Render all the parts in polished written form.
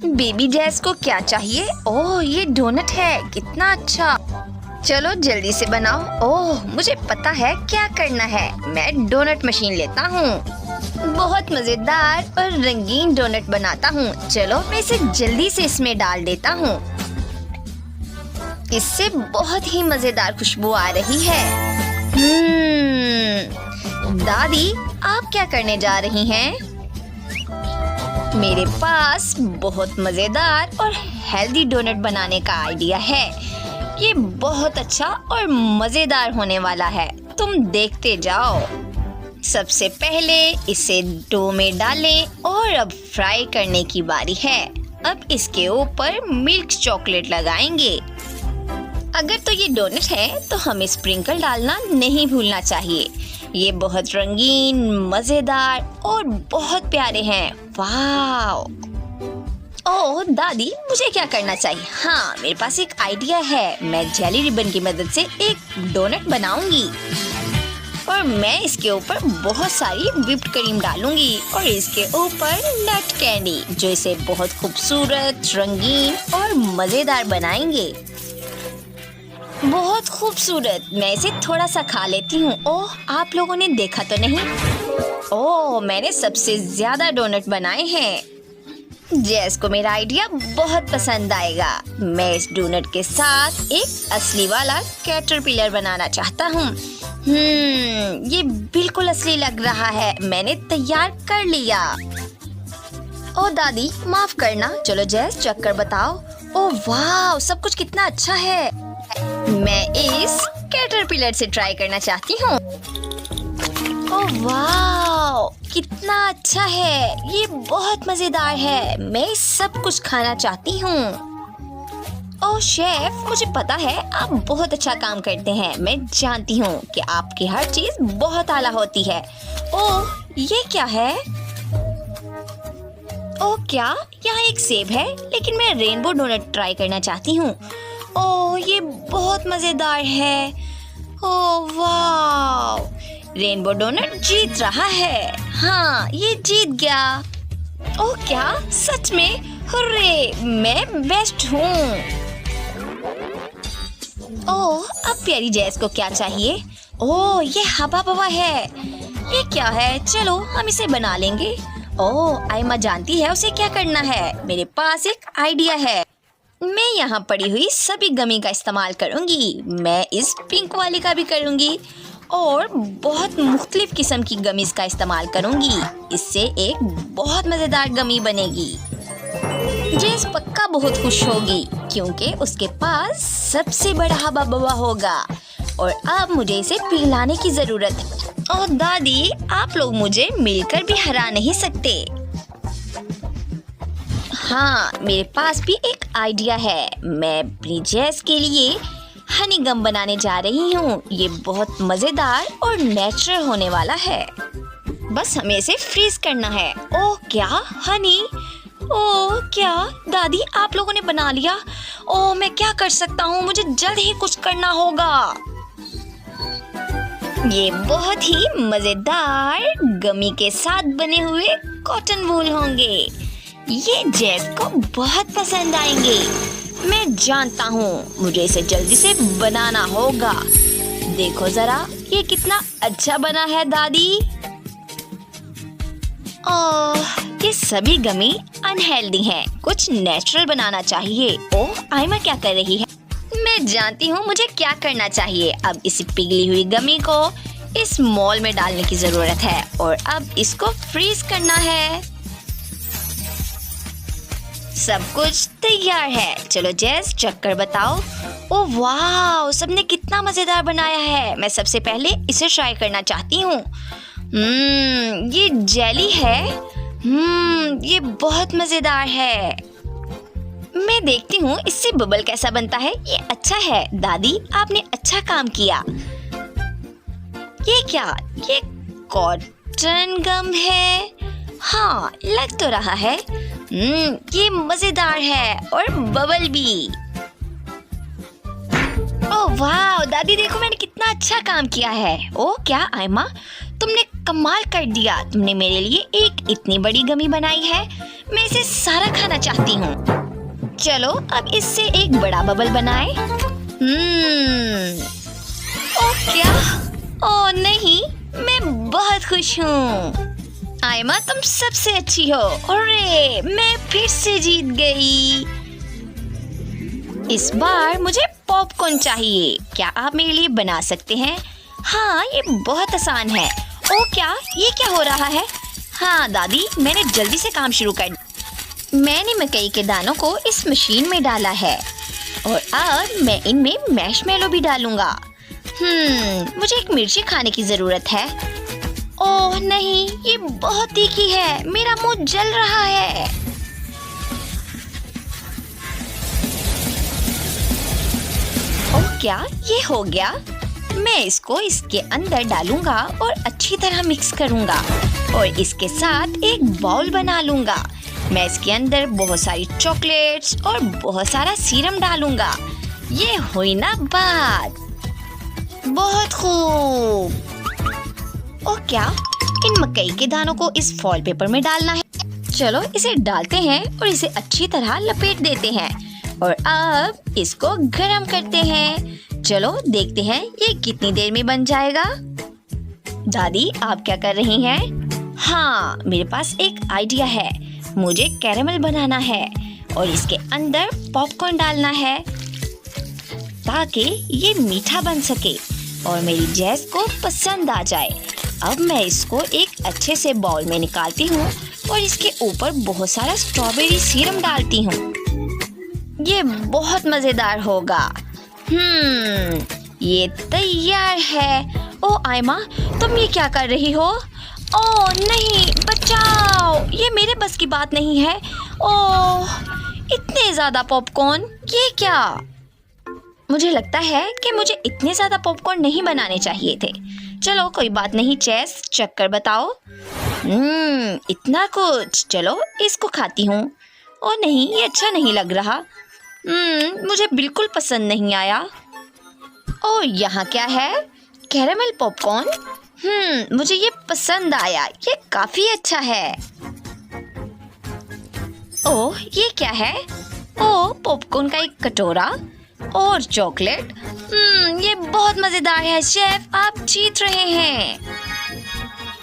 Baby जैस को क्या चाहिए? ओह, ये डोनट है, कितना अच्छा। चलो जल्दी से बनाओ। ओह, मुझे पता है क्या करना है। मैं डोनट मशीन लेता हूँ। बहुत मजेदार और रंगीन डोनट बनाता हूँ। चलो मैं इसे जल्दी से इसमें डाल देता हूँ। इससे बहुत ही मजेदार खुशबू आ रही है। दादी, आप क्या करने जा रही हैं? मेरे पास बहुत मजेदार और हेल्दी डोनट बनाने का आइडिया है। ये बहुत अच्छा और मजेदार होने वाला है, तुम देखते जाओ। सबसे पहले इसे डो में डालें और अब फ्राई करने की बारी है। अब इसके ऊपर मिल्क चॉकलेट लगाएंगे। अगर तो ये डोनट है तो हमें स्प्रिंकल डालना नहीं भूलना चाहिए। ये बहुत रंगीन, मजेदार और बहुत प्यारे हैं। वाह! ओह दादी, मुझे क्या करना चाहिए? हाँ, मेरे पास एक आइडिया है। मैं जेली रिबन की मदद से एक डोनट बनाऊंगी और मैं इसके ऊपर बहुत सारी व्हिप्ड क्रीम डालूंगी और इसके ऊपर नट कैंडी, जो इसे बहुत खूबसूरत, रंगीन और मजेदार बनाएंगे। बहुत खूबसूरत। मैं इसे थोड़ा सा खा लेती हूँ। ओह, आप लोगों ने देखा तो नहीं? ओह, मैंने सबसे ज्यादा डोनट बनाए हैं। जैस को मेरा आइडिया बहुत पसंद आएगा। मैं इस डोनट के साथ एक असली वाला कैटरपिलर बनाना चाहता हूँ। ये बिल्कुल असली लग रहा है। मैंने तैयार कर लिया। ओह दादी, माफ करना। चलो जैस, चेक कर बताओ। ओह वाह, सब कुछ कितना अच्छा है। मैं इस कैटरपिलर से ट्राई करना चाहती हूँ। ओह वाह, कितना अच्छा है। ये बहुत मजेदार है। मैं सब कुछ खाना चाहती हूँ। ओह शेफ, मुझे पता है आप बहुत अच्छा काम करते हैं। मैं जानती हूँ कि आपकी हर चीज बहुत आला होती है। ओह, ये क्या है? ओह क्या? यहाँ एक सेब है, लेकिन मैं रेनबो डोनट ट्राई करना चाहती हूँ। ओह, ये बहुत मजेदार है। ओह वाह, रेनबो डोनट जीत रहा है। हाँ, ये जीत गया। ओह क्या? सच में? हुर्रे, मैं बेस्ट हूँ। ओह, अब प्यारी जैस को क्या चाहिए? ओह, ये हवा बवा है। ये क्या है? चलो हम इसे बना लेंगे। ओह, आइमा जानती है उसे क्या करना है। मेरे पास एक आइडिया है। मैं यहाँ पड़ी हुई सभी गमी का इस्तेमाल करूँगी। मैं इस पिंक वाली का भी करूँगी और बहुत मुख्तलिफ किस्म की गमीज का इस्तेमाल करूँगी। इससे एक बहुत मज़ेदार गमी बनेगी। जेस पक्का बहुत खुश होगी क्योंकि उसके पास सबसे बड़ा हवा बवा होगा और अब मुझे इसे पिघलाने की ज़रूरत है। ओह दादी, आप लोग मुझे मिलकर भी हरा नहीं सकते। हाँ, मेरे पास भी एक आइडिया है। मैं अपनी जैस के लिए हनी गम बनाने जा रही हूँ। ये बहुत मजेदार और नेचुरल होने वाला है। बस हमें इसे फ्रीज करना है। ओह क्या? हनी? ओह क्या? दादी, आप लोगों ने बना लिया? ओह, मैं क्या कर सकता हूँ? मुझे जल्द ही कुछ करना होगा। ये बहुत ही मजेदार गमी के साथ बने हुए कॉटन वूल होंगे। ये जैस को बहुत पसंद आएंगे। मैं जानता हूँ, मुझे इसे जल्दी से बनाना होगा। देखो जरा, ये कितना अच्छा बना है दादी। ओह, ये सभी गमी अनहेल्दी हैं। कुछ नेचुरल बनाना चाहिए। ओह, आइमा क्या कर रही है? मैं जानती हूँ मुझे क्या करना चाहिए। अब इस पिघली हुई गमी को इस मॉल में डालने की जरूरत है और अब इसको फ्रीज करना है। सब कुछ तैयार है। चलो जैस, चेक कर बताओ। ओह वाह, सबने कितना मजेदार बनाया है। मैं सबसे पहले इसे ट्राई करना चाहती हूँ। ये जेली है। ये बहुत मजेदार है। मैं देखती हूँ इससे बबल कैसा बनता है। ये अच्छा है। दादी, आपने अच्छा काम किया। ये क्या? ये कॉटन गम है। हाँ, लग तो रहा है। ये मजेदार है और बबल भी। ओह वाह दादी, देखो मैंने कितना अच्छा काम किया है। ओह क्या आइमा, तुमने कमाल कर दिया। तुमने मेरे लिए एक इतनी बड़ी गमी बनाई है। मैं इसे सारा खाना चाहती हूँ। चलो अब इससे एक बड़ा बबल बनाए। ओह क्या? ओह नहीं, मैं बहुत खुश हूँ। आयमा तुम सबसे अच्छी हो। अरे मैं फिर से जीत गई। इस बार मुझे पॉपकॉर्न चाहिए। क्या आप मेरे लिए बना सकते हैं? हाँ, ये बहुत आसान है। ओह क्या? ये क्या हो रहा है? हाँ दादी, मैंने जल्दी से काम शुरू कर दिया। मैंने मकई के दानों को इस मशीन में डाला है और अब मैं इनमें मैशमेलो भी डालूंगा। मुझे एक मिर्ची खाने की जरूरत है। ओह नहीं, ये बहुत तीखी है। मेरा मुंह जल रहा है। ओह क्या? ये हो गया। मैं इसको इसके अंदर डालूंगा और अच्छी तरह मिक्स करूंगा और इसके साथ एक बाउल बना लूंगा। मैं इसके अंदर बहुत सारी चॉकलेट्स और बहुत सारा सीरम डालूंगा। ये हुई ना बात। बहुत खूब। ओह क्या? इन मकई के दानों को इस फॉइल पेपर में डालना है। चलो इसे डालते हैं और इसे अच्छी तरह लपेट देते हैं और अब इसको गरम करते हैं। चलो देखते हैं ये कितनी देर में बन जाएगा। दादी आप क्या कर रही हैं? हाँ, मेरे पास एक आइडिया है। मुझे कैरेमल बनाना है और इसके अंदर पॉपकॉर्न डालना है ताकि ये मीठा बन सके और मेरी जैस को पसंद आ जाए। अब मैं इसको एक अच्छे से बाउल में निकालती हूँ और इसके ऊपर बहुत सारा स्ट्रॉबेरी सीरम डालती हूँ। ये बहुत मजेदार होगा। ये तैयार है। ओ आयमा, तुम ये क्या कर रही हो? ओह नहीं, बचाओ, ये मेरे बस की बात नहीं है। ओह इतने ज्यादा पॉपकॉर्न, ये क्या? मुझे लगता है कि मुझे इतने ज्यादा पॉपकॉर्न नहीं बनाने चाहिए थे। चलो कोई बात नहीं, चेस चख कर बताओ। इतना कुछ। चलो इसको खाती हूँ। ओ नहीं, ये अच्छा नहीं लग रहा। मुझे बिल्कुल पसंद नहीं आया। ओ यहाँ क्या है? Caramel popcorn. मुझे ये पसंद आया। ये काफी अच्छा है। ओह ये क्या है? ओह पॉपकॉर्न का एक कटोरा और चॉकलेट। ये बहुत मजेदार है। शेफ आप जीत रहे हैं।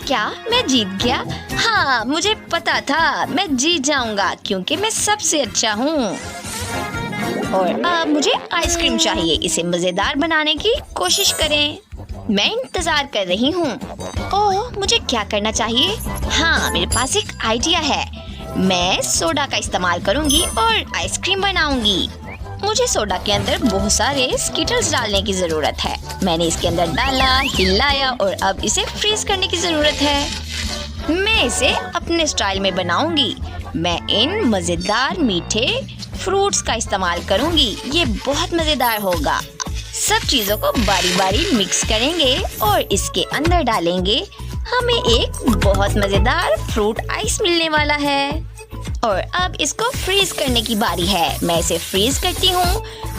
क्या मैं जीत गया? हाँ मुझे पता था मैं जीत जाऊंगा क्योंकि मैं सबसे अच्छा हूँ। और अब मुझे आइसक्रीम चाहिए। इसे मजेदार बनाने की कोशिश करें। मैं इंतजार कर रही हूँ। ओह मुझे क्या करना चाहिए? हाँ मेरे पास एक आइडिया है। मैं सोडा का इस्तेमाल करूँगी और आइसक्रीम बनाऊंगी। मुझे सोडा के अंदर बहुत सारे स्किटल्स डालने की जरूरत है। मैंने इसके अंदर डाला, हिलाया और अब इसे फ्रीज करने की जरूरत है। मैं इसे अपने स्टाइल में बनाऊंगी। मैं इन मजेदार मीठे फ्रूट्स का इस्तेमाल करूंगी। ये बहुत मजेदार होगा। सब चीजों को बारी बारी मिक्स करेंगे और इसके अंदर डालेंगे। हमें एक बहुत मजेदार फ्रूट आइस मिलने वाला है। और अब इसको फ्रीज करने की बारी है। मैं इसे फ्रीज करती हूँ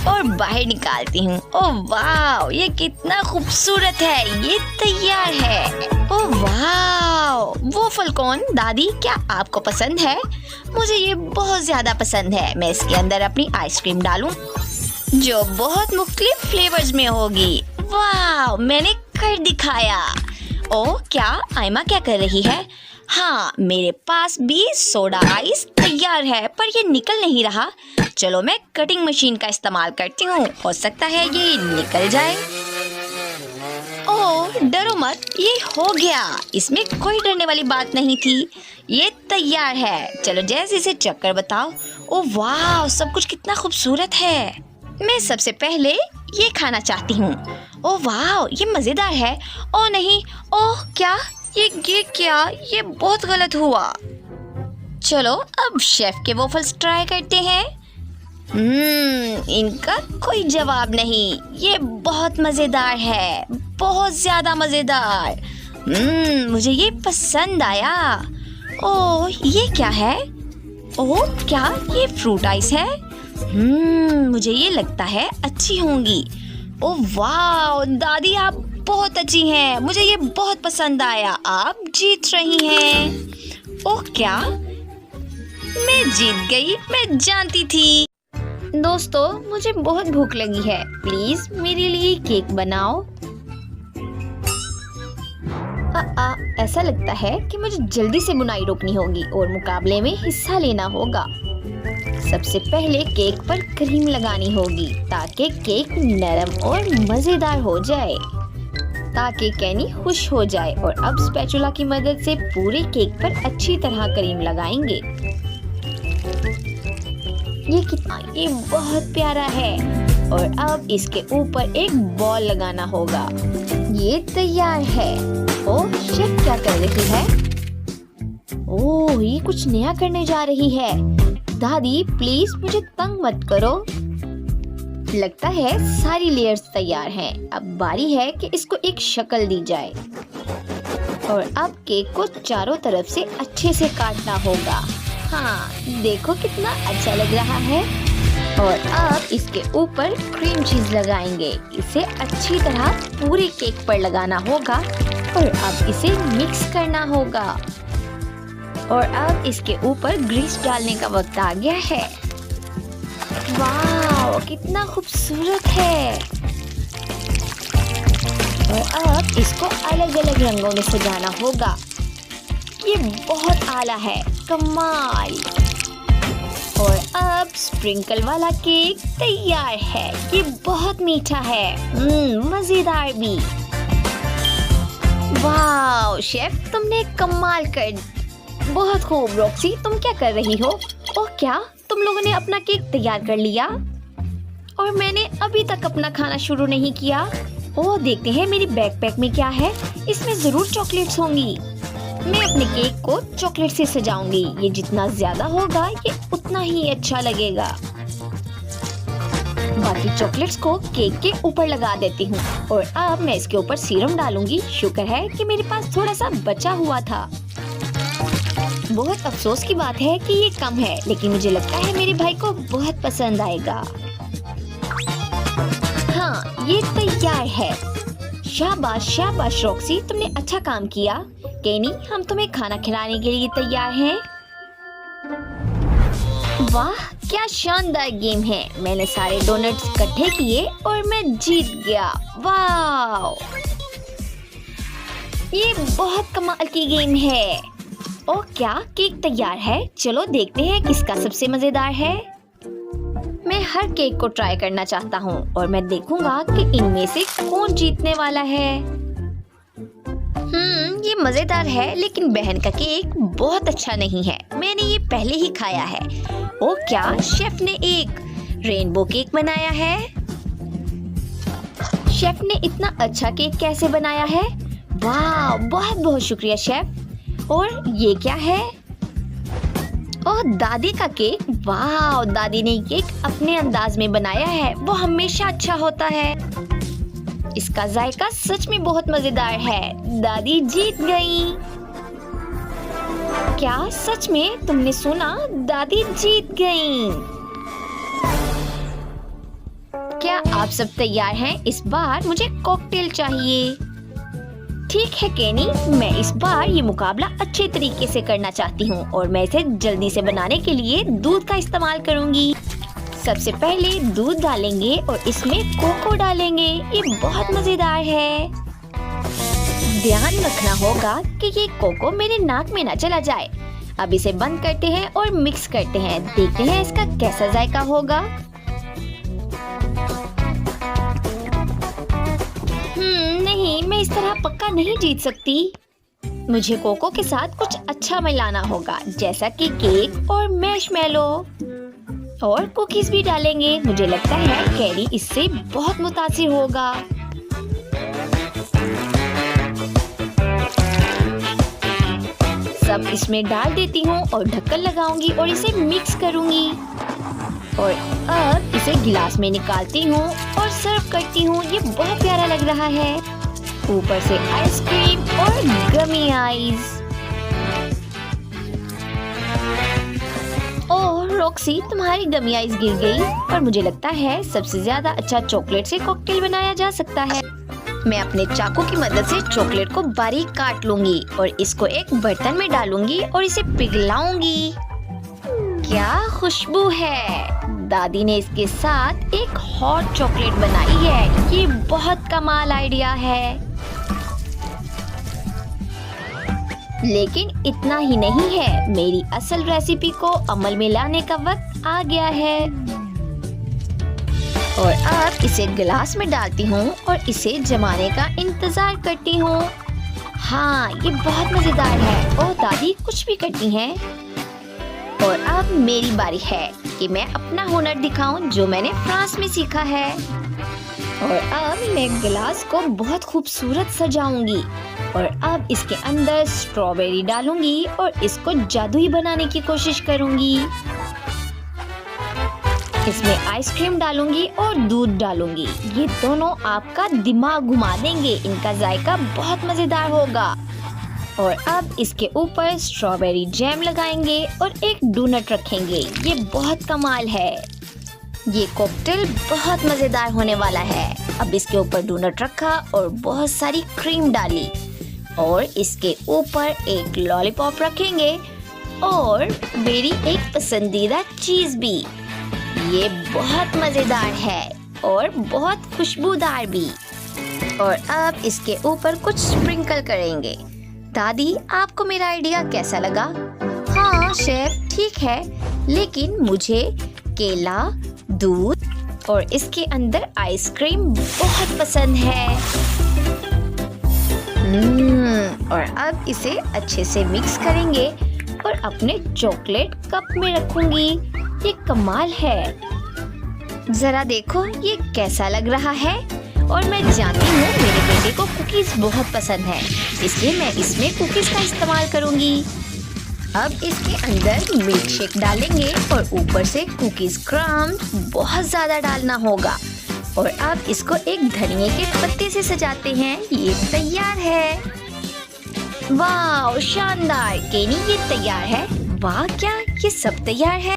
और बाहर निकालती हूँ। ओह वाह, ये कितना खूबसूरत है। ये तैयार है। ओह वाह, वो फल कौन? दादी क्या आपको पसंद है? मुझे ये बहुत ज्यादा पसंद है। मैं इसके अंदर अपनी आइसक्रीम डालूं जो बहुत मुख्तलिफ फ्लेवर्स में होगी। वाह मैंने कर दिखाया। ओह क्या आयमा क्या कर रही है? हाँ मेरे पास भी सोडा आइस तैयार है पर ये निकल नहीं रहा। चलो मैं कटिंग मशीन का इस्तेमाल करती हूँ। हो सकता है ये निकल जाए। ओह डरो मत, ये हो गया। इसमें कोई डरने वाली बात नहीं थी। ये तैयार है। चलो जैसे इसे चक्कर बताओ। ओह वाह, सब कुछ कितना खूबसूरत है। मैं सबसे पहले ये खाना चाहती हूँ। ओह वाह, ये मजेदार है। ओह नहीं, ओह क्या ये क्या? ये बहुत गलत हुआ। चलो अब शेफ के वॉफल्स ट्राई करते हैं। इनका कोई जवाब नहीं। ये बहुत मजेदार है, बहुत ज्यादा मजेदार। मुझे ये पसंद आया। ओह ये क्या है? ओह क्या ये फ्रूट आइस है? मुझे ये लगता है अच्छी होंगी। ओह वाह दादी आप बहुत अच्छी हैं। मुझे ये बहुत पसंद आया। आप जीत रही हैं। ओह क्या मैं जीत गई, मैं जानती थी। दोस्तों, मुझे बहुत भूख लगी है, प्लीज मेरे लिए केक बनाओ। ऐसा लगता है कि मुझे जल्दी से बुनाई रोकनी होगी और मुकाबले में हिस्सा लेना होगा। सबसे पहले केक पर क्रीम लगानी होगी ताकि केक नरम और मजेदार हो जाए, ताकि केनी खुश हो जाए। और अब स्पैचुला की मदद से पूरे केक पर अच्छी तरह क्रीम लगाएंगे। ये बहुत प्यारा है। और अब इसके ऊपर एक बॉल लगाना होगा। ये तैयार है। ओह, शेफ क्या कर रही है? ओह, ये कुछ नया करने जा रही है। दादी प्लीज मुझे तंग मत करो। लगता है सारी लेयर्स तैयार हैं। अब बारी है कि इसको एक शक्ल दी जाए। और अब केक को चारों तरफ से अच्छे से काटना होगा। हाँ, देखो कितना अच्छा लग रहा है। और अब इसके ऊपर क्रीम चीज लगाएंगे। इसे अच्छी तरह पूरे केक पर लगाना होगा और अब इसे मिक्स करना होगा। और अब इसके ऊपर ग्रीस डालने का वक्त आ गया है। वाह, कितना खूबसूरत है। और अब इसको अलग अलग रंगों में सजाना होगा। ये बहुत आला है, कमाल। और अब स्प्रिंकल वाला केक तैयार है। ये बहुत मीठा है, मजेदार भी। वाह शेफ, तुमने कमाल कर। बहुत खूब। रॉक्सी, तुम क्या कर रही हो? ओह, क्या तुम लोगों ने अपना केक तैयार कर लिया और मैंने अभी तक अपना खाना शुरू नहीं किया? ओह, देखते हैं मेरी बैकपैक में क्या है। इसमें जरूर चॉकलेट्स होंगी। मैं अपने केक को चॉकलेट से सजाऊंगी। ये जितना ज्यादा होगा ये उतना ही अच्छा लगेगा। बाकी चॉकलेट्स को केक के ऊपर लगा देती हूँ। और अब मैं इसके ऊपर सीरम डालूंगी। शुक्र है कि मेरे पास थोड़ा सा बचा हुआ था। बहुत अफसोस की बात है कि ये कम है, लेकिन मुझे लगता है मेरे भाई को बहुत पसंद आएगा। हाँ, ये तैयार है। शाबाश शाबाश रॉक्सी, तुमने अच्छा काम किया। केनी, हम तुम्हें खाना खिलाने के लिए तैयार हैं। वाह, क्या शानदार गेम है। मैंने सारे डोनट्स इकट्ठे किए और मैं जीत गया। वाह, ये बहुत कमाल की गेम है। ओह, क्या केक तैयार है? चलो देखते हैं किसका सबसे मजेदार है। मैं हर केक को ट्राई करना चाहता हूँ और मैं देखूंगा कि इनमें से कौन जीतने वाला है। ये मजेदार है, लेकिन बहन का केक बहुत अच्छा नहीं है। मैंने ये पहले ही खाया है। ओह, क्या शेफ ने एक रेनबो केक बनाया है? शेफ ने इतना अच्छा केक कैसे बनाया है? वाह, बहुत बहुत शुक्रिया शेफ। और ये क्या है? ओह, दादी का केक। वाह, दादी ने केक अपने अंदाज में बनाया है। वो हमेशा अच्छा होता है। इसका जायका सच में बहुत मजेदार है। दादी जीत गई। क्या सच में? तुमने सुना? दादी जीत गई। क्या आप सब तैयार हैं? इस बार मुझे कॉकटेल चाहिए। ठीक है केनी, मैं इस बार ये मुकाबला अच्छे तरीके से करना चाहती हूँ और मैं इसे जल्दी से बनाने के लिए दूध का इस्तेमाल करूँगी। सबसे पहले दूध डालेंगे और इसमें कोको डालेंगे। ये बहुत मजेदार है। ध्यान रखना होगा कि ये कोको मेरे नाक में ना चला जाए। अब इसे बंद करते हैं और मिक्स करते हैं। देखते हैं इसका कैसा जायका होगा। नहीं, मैं इस तरह पक्का नहीं जीत सकती। मुझे कोको के साथ कुछ अच्छा मिलाना होगा, जैसा कि केक और मैशमेलो और कुकीज भी डालेंगे। मुझे लगता है कैरी इससे बहुत मुतासिर होगा। सब इसमें डाल देती हूँ और ढक्कन लगाऊंगी और इसे मिक्स करूंगी। और अब इसे गिलास में निकालती हूँ और सर्व करती हूँ। ये बहुत प्यारा लग रहा है। ऊपर से आइसक्रीम और गमी आइज। ओह रॉक्सी, तुम्हारी गमी आइज गिर गई। पर मुझे लगता है सबसे ज्यादा अच्छा चॉकलेट से कॉकटेल बनाया जा सकता है। मैं अपने चाकू की मदद से चॉकलेट को बारीक काट लूंगी और इसको एक बर्तन में डालूंगी और इसे पिघलाऊंगी। क्या खुशबू है। दादी ने इसके साथ एक हॉट चॉकलेट बनाई है। ये बहुत कमाल आइडिया है। लेकिन इतना ही नहीं है, मेरी असल रेसिपी को अमल में लाने का वक्त आ गया है। और अब इसे गिलास में डालती हूँ और इसे जमाने का इंतजार करती हूँ। हाँ, ये बहुत मजेदार है। और दादी कुछ भी करती हैं। और अब मेरी बारी है कि मैं अपना हुनर दिखाऊं जो मैंने फ्रांस में सीखा है। और अब मैं गिलास को बहुत खूबसूरत सजाऊंगी और अब इसके अंदर स्ट्रॉबेरी डालूंगी और इसको जादुई बनाने की कोशिश करूंगी। इसमें आइसक्रीम डालूंगी और दूध डालूंगी। ये दोनों आपका दिमाग घुमा देंगे। इनका जायका बहुत मजेदार होगा। और अब इसके ऊपर स्ट्रॉबेरी जैम लगाएंगे और एक डोनट रखेंगे। ये बहुत कमाल है। ये कॉकटेल बहुत मजेदार होने वाला है। अब इसके ऊपर डोनट रखा और बहुत सारी क्रीम डाली और इसके ऊपर एक लॉलीपॉप रखेंगे और मेरी एक पसंदीदा चीज भी। ये बहुत मजेदार है और बहुत खुशबूदार भी। और अब इसके ऊपर कुछ स्प्रिंकल करेंगे। दादी, आपको मेरा आइडिया कैसा लगा? हाँ शेफ, ठीक है, लेकिन मुझे केला, दूध और इसके अंदर आइसक्रीम बहुत पसंद है। और अब इसे अच्छे से मिक्स करेंगे और अपने चॉकलेट कप में रखूंगी। ये कमाल है। जरा देखो ये कैसा लग रहा है। और मैं जानती हूँ मेरे बेटे को कुकीज बहुत पसंद है, इसलिए मैं इसमें कुकीज का इस्तेमाल करूंगी। अब इसके अंदर मिल्क शेक डालेंगे और ऊपर से कुकीज क्रम्स बहुत ज्यादा डालना होगा। और अब इसको एक धनिये के पत्ते से सजाते हैं। ये तैयार है। वाह, शानदार। केनी, ये तैयार है। वाह, क्या ये सब तैयार है?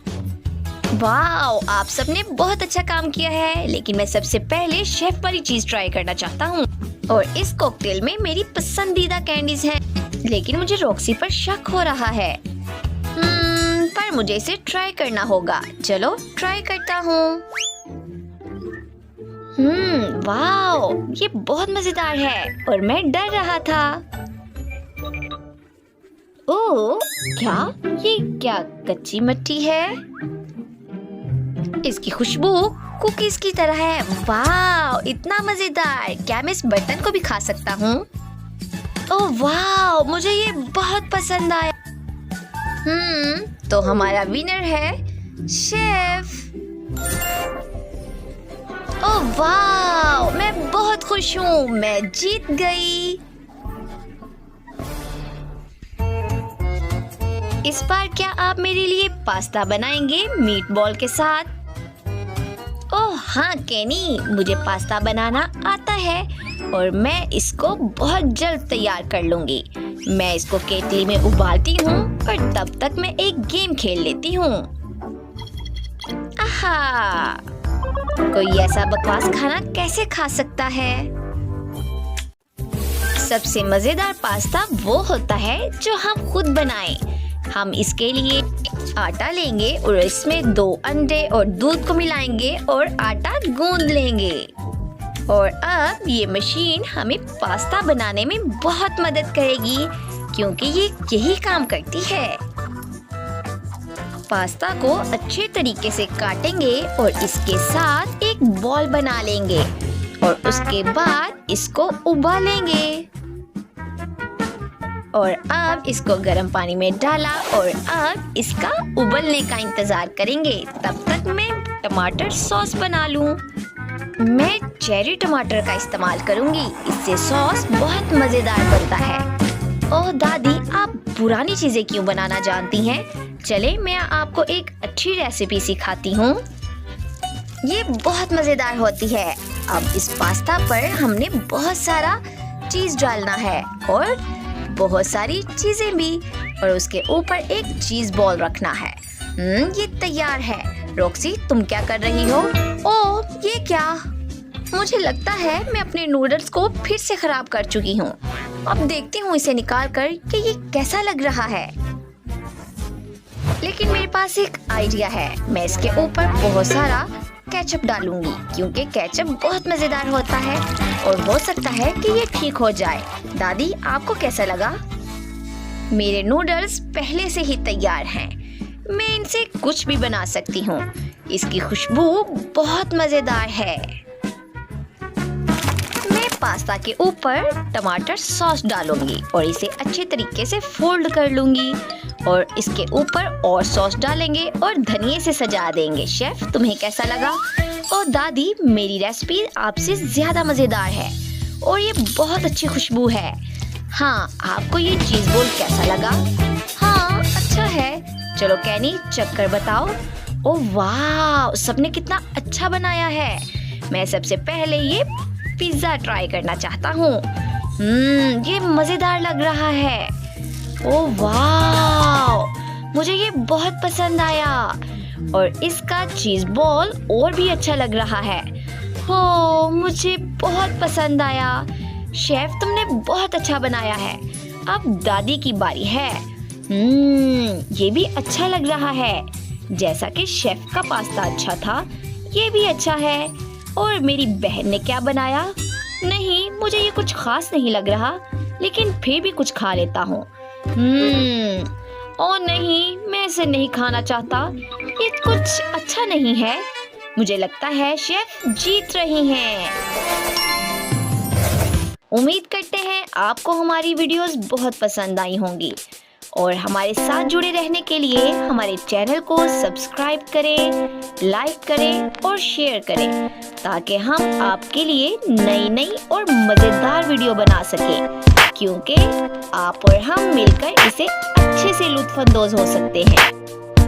वाह, आप सबने बहुत अच्छा काम किया है। लेकिन मैं सबसे पहले शेफ वाली चीज ट्राई करना चाहता हूँ। और इस कॉकटेल में मेरी पसंदीदा कैंडीज हैं। लेकिन मुझे रॉक्सी पर शक हो रहा है। पर मुझे इसे ट्राई करना होगा। चलो ट्राई करता हूँ। वाह, ये बहुत मजेदार है और मैं डर रहा था। ओह, क्या कच्ची मट्टी है? इसकी खुशबू कुकीज की तरह है। वाह, इतना मजेदार। क्या मैं इस बर्तन को भी खा सकता हूँ? ओह वाह, मुझे ये बहुत पसंद आया। तो हमारा विनर है शेफ। ओह वाह, मैं बहुत खुश हूँ। मैं जीत गई। इस बार क्या आप मेरे लिए पास्ता बनाएंगे मीट बॉल के साथ? ओह हाँ केनी, मुझे पास्ता बनाना आता है और मैं इसको बहुत जल्द तैयार कर लूंगी। मैं इसको केतली में उबालती हूँ और तब तक मैं एक गेम खेल लेती हूँ। आहा, कोई ऐसा बकवास खाना कैसे खा सकता है? सबसे मजेदार पास्ता वो होता है जो हम खुद बनाएं। हम इसके लिए आटा लेंगे और इसमें 2 अंडे और दूध को मिलाएंगे और आटा गूंद लेंगे। और अब ये मशीन हमें पास्ता बनाने में बहुत मदद करेगी क्योंकि ये यही काम करती है। पास्ता को अच्छे तरीके से काटेंगे और इसके साथ एक बॉल बना लेंगे और उसके बाद इसको उबालेंगे। और अब इसको गर्म पानी में डाला और अब इसका उबलने का इंतजार करेंगे। तब तक मैं टमाटर सॉस बना लूं। मैं चेरी टमाटर का इस्तेमाल करूंगी, इससे सॉस बहुत मजेदार बनता है। ओह दादी, आप पुरानी चीजें क्यों बनाना जानती हैं? चले मैं आपको एक अच्छी रेसिपी सिखाती हूँ। ये बहुत मजेदार होती है। अब इस पास्ता पर हमने बहुत सारा चीज डालना है और बहुत सारी चीजें भी, और उसके ऊपर एक चीज बॉल रखना है। ये तैयार है। रॉक्सी, तुम क्या कर रही हो? ओह, ये क्या? मुझे लगता है मैं अपने नूडल्स को फिर से खराब कर चुकी हूँ। अब देखती हूँ इसे निकाल कर कि ये कैसा लग रहा है। लेकिन मेरे पास एक आइडिया है। मैं इसके ऊपर बहुत सारा केचप डालूंगी क्योंकि केचप बहुत मजेदार होता है और हो सकता है कि ये ठीक हो जाए। दादी, आपको कैसा लगा? मेरे नूडल्स पहले से ही तैयार हैं। मैं इनसे कुछ भी बना सकती हूँ। इसकी खुशबू बहुत मजेदार है। मैं पास्ता के ऊपर टमाटर सॉस डालूंगी और इसे अच्छे तरीके से फोल्ड कर लूंगी और इसके ऊपर और सॉस डालेंगे और धनिये से सजा देंगे। शेफ, तुम्हें कैसा लगा? और दादी, मेरी रेसिपी आपसे ज्यादा मजेदार है और ये बहुत अच्छी खुशबू है। हाँ, आपको ये चीज बोल कैसा लगा? हाँ, अच्छा है। चलो कैनी, चक्कर बताओ। ओह वाह, सबने कितना अच्छा बनाया है। मैं सबसे पहले ये पिज्जा ट्राई करना चाहता हूँ। ये मजेदार लग रहा है। ओह वाह, मुझे ये बहुत पसंद आया और इसका चीज बॉल और भी अच्छा लग रहा है। हो, मुझे बहुत पसंद आया। शेफ, तुमने बहुत अच्छा बनाया है। अब दादी की बारी है। ये भी अच्छा लग रहा है। जैसा कि शेफ का पास्ता अच्छा था, ये भी अच्छा है। और मेरी बहन ने क्या बनाया? नहीं, मुझे ये कुछ खास नहीं लग रहा, लेकिन फिर भी कुछ खा लेता हूँ। ओ नहीं, मैं इसे नहीं खाना चाहता। ये कुछ अच्छा नहीं है। मुझे लगता है शेफ जीत रही हैं। उम्मीद करते हैं आपको हमारी वीडियोस बहुत पसंद आई होंगी और हमारे साथ जुड़े रहने के लिए हमारे चैनल को सब्सक्राइब करें, लाइक करें और शेयर करें ताकि हम आपके लिए नई और मजेदार वीडियो बना सकें, क्योंकि आप और हम मिलकर इसे अच्छे से लुत्फानंदोज हो सकते हैं।